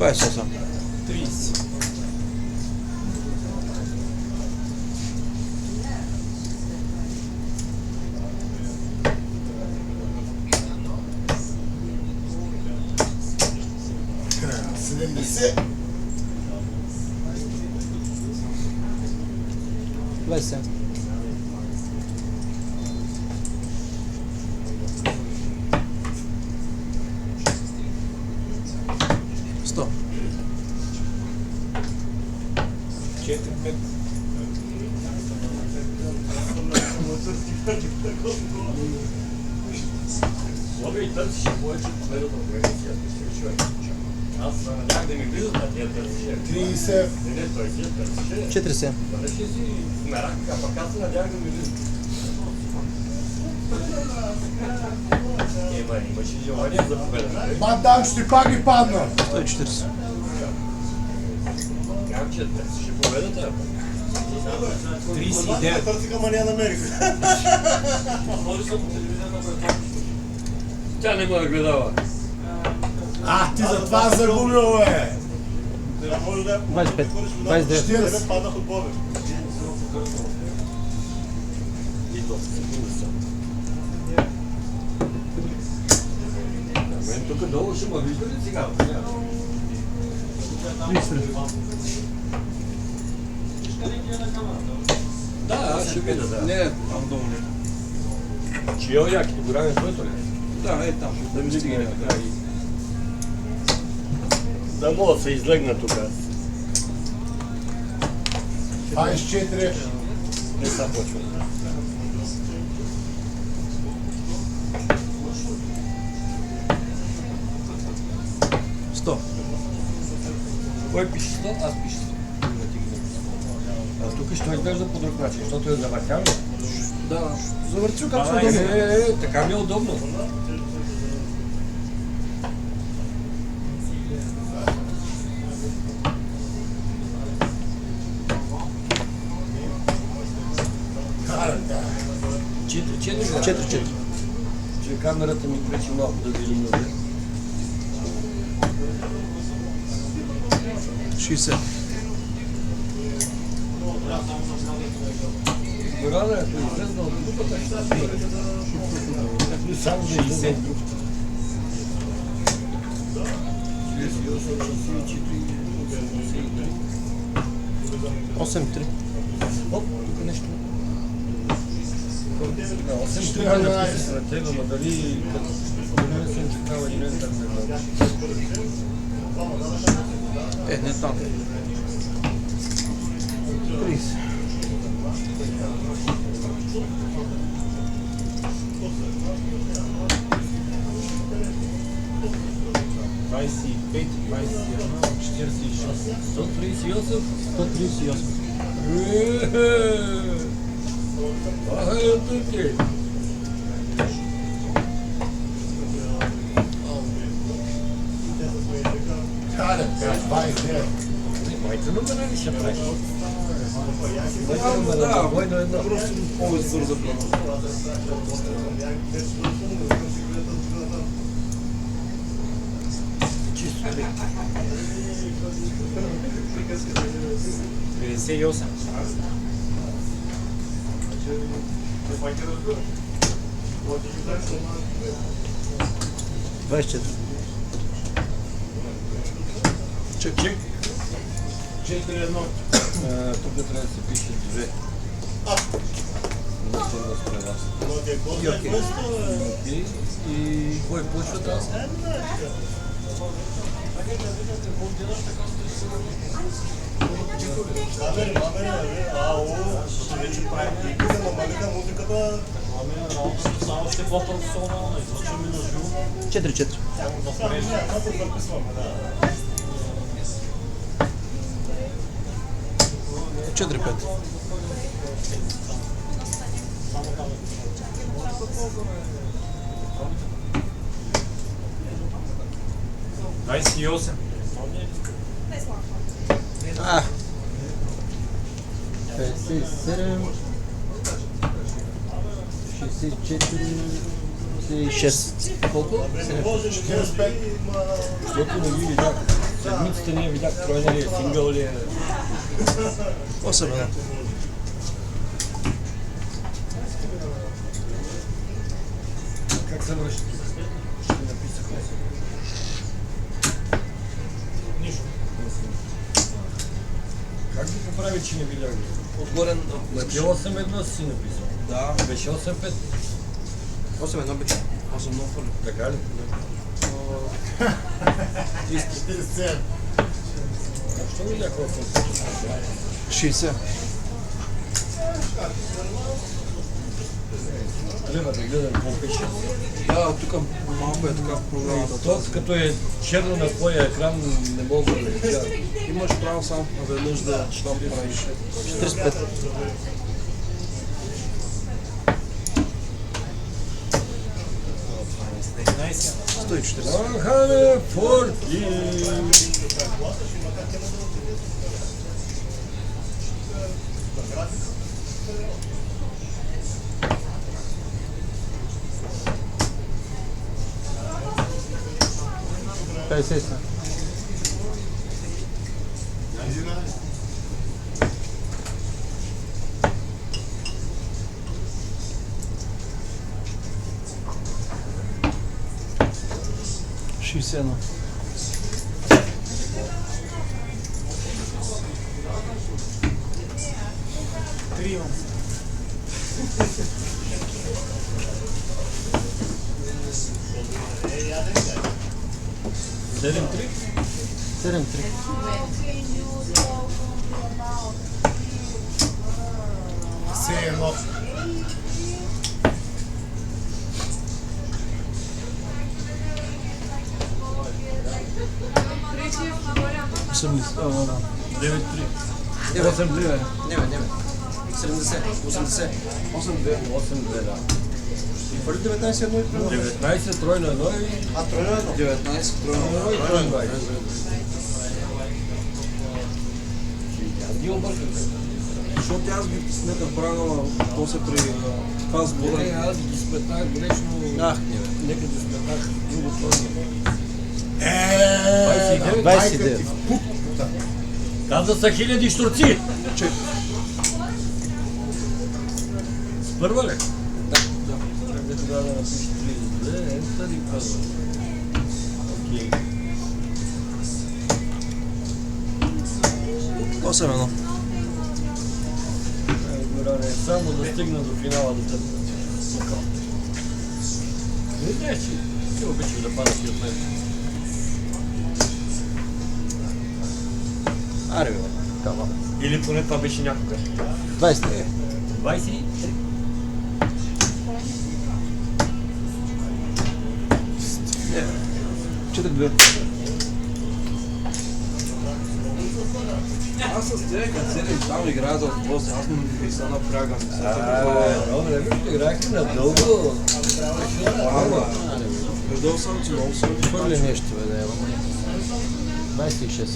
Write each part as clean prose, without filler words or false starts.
28. 30. Седемдесет. 27. Сто. 4-5. Добре, и търсиш повече победа от Гърция, аз надях да ми влизат, а тия търсише. 30. Не, той си я търсише. 47. Бъдеше си смерах, а пък аз се надях да ми влизат. Имаше желание за победа. Бандам, ще пак ги падна. 140. Казвам, че търсише победата. 39. Търсиха, ма не я намериха. Тя не ме е гледала. Ти за това загубил, бе. 25. 29. 40. Паднах от Бобе. И доста секунди са. Мен тук долу ще ме вижда ли сега? 30. Да, аз ще видя, да. Не, там долу не. Чия якито голяме твоето ли? Да, там. Да ми стигне така и... Да мога да се излегна тук. 24. Не са почва. Сто. Кой пише 100? Аз пиша 100. А тук ще изглежда по друг начин, защото е завъртял. Да. Завърчу как се Ай, удобно. така ми е удобно. Четири. 4-4. Че камерата ми пречи малко да видим добре. 60. Гора да е, ако излезна от групата, ще стане. Само да излезе. 8-3. Оп, тук нещо. 8 на тебе, но дали не съм чекал един ентър не знам. Не там. 30. Двадесет 138. 138. Ага, е тук. Хайде, 29. Майка номера ли ще прави? Да, Война една. просто по-бързо за плана. Чисто ли? 58. 24. Чек. 4-1. Тук трябва да се пише 2. Окей. И кой почва да? Вече правим клипи, да намалиха музиката. Само ще платят солно, излъчваме на живо. 4-4. Записваме, да. 4-5. Двадесет и 8. 57, 64, 66. Колко? 45. Защото не ги видях. седмицата ние видях тройна ли е, сингъл ли е. 8 едно. Как се връща? Ще ми написах 8. Нищо. Как го поправи, че не видях? Отгоре Значи 8-1 си написал. Да. Беше 8-5. 8 едно беше. 8 много хвърли. Така ли? 47. Защо видях 8-5? 60. Трябва да гледам какво пише. Да, тук малко е така програмата. То, като е черно на твоя екран, не мога да летя. Имаш право само веднъж да правиш. 45. Найс. 140. Ахане, форки! 50. Едно. Три имам. Седем три? 7-3. Все едно. Девет три. 8-2, бе. Не. 70. 80. 8-2. 8-2, да. Първи 19 едно и тройно. 19 тройно едно и... А, тройно едно? 19 тройно едно и тройно едно. Ги объркам. Защото аз ги сметах правилно, после при това сбора. Не, аз ги сметнах грешно. Ах, не бе. Нека да сметнах друго тройно. 29. Каза са хиляди щурци! Чек. С първа ли? Да. Чакай тогава да напиша 32, ентър и първа. Окей. 8-1. Горе, само да стигна до финала да те... Не, че обичаш да падаш и от мен. Аре, бе. Кава. Или поне това беше някога. 20. 23. Не. 4-2. Аз с тебе като седем там играя за отбос, аз не се напрягам. Добре, вижте, играхте надълго. Предал съм, че много съм хвърли нещо, бе, да явам. 26.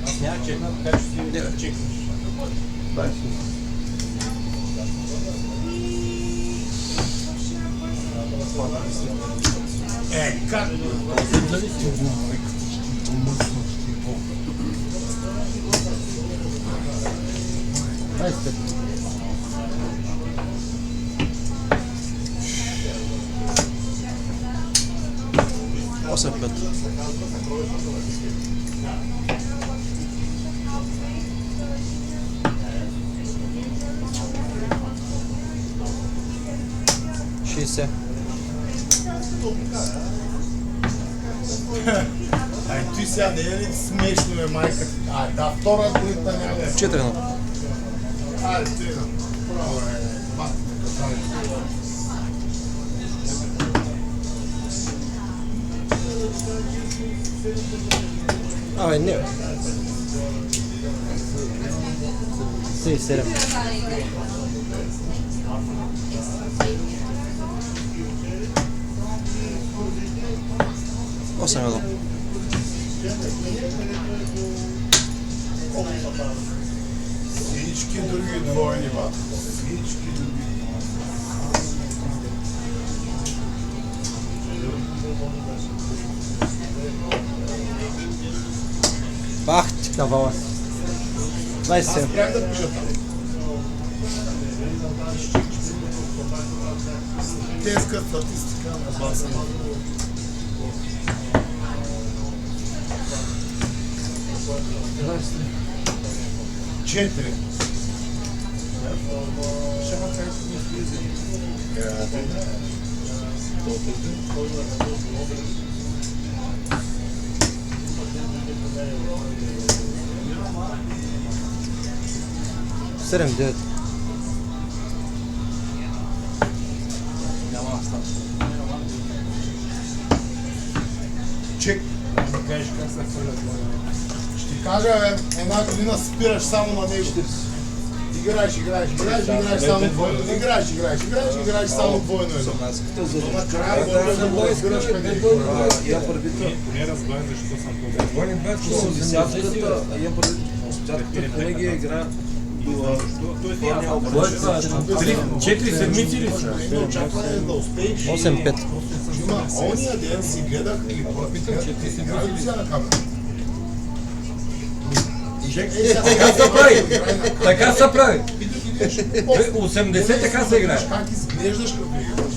Аз няма чекна, така че си чекнеш. 20. Как? Осем пет. Шестьдесят. Ай, ти сега не е ли смешно, бе, майка? Ай, да, втора трита няма. 4-1. Ай, ти да. Право е, мат, Абе, не бе. 7. Осем едно. Всички други двойни, бат. Всички други. Бах ти кавала. 27. Спрях да пиша там. Теска статистика на баса на 4. Седем, 9. Чек. Ще кажа, една година спираш само на него. Играеш само двойно. Играеш само двойно. Накрая да разбираш къде е. Я първито. Не разбрах защо съм това. Двойни 20 С десятката, имам първито. Десятката винаги игра до... Четири седмици ли са? Не очакване да успееш. 8-5. Има ония ден си гледах и питам, че ти си играли ли сега на камера? Така се прави! Така се прави! 80 така се играе. Как изглеждаш като играш?